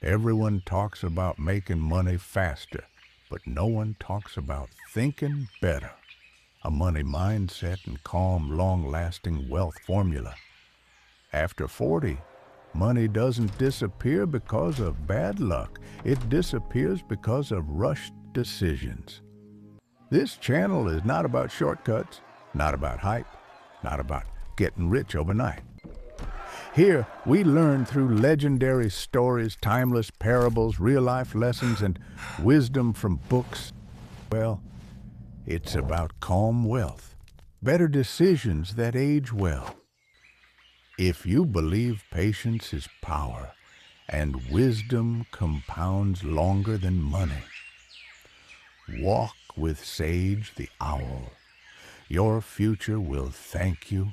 Everyone talks about making money faster, but no one talks about thinking better. A money mindset and calm, long-lasting wealth formula. After 40, money doesn't disappear because of bad luck. It disappears because of rushed decisions. This channel is not about shortcuts, not about hype, not about getting rich overnight. Here, we learn through legendary stories, timeless parables, real-life lessons, and wisdom from books. Well, it's about calm wealth, better decisions that age well. If you believe patience is power and wisdom compounds longer than money, walk with Sage the Owl. Your future will thank you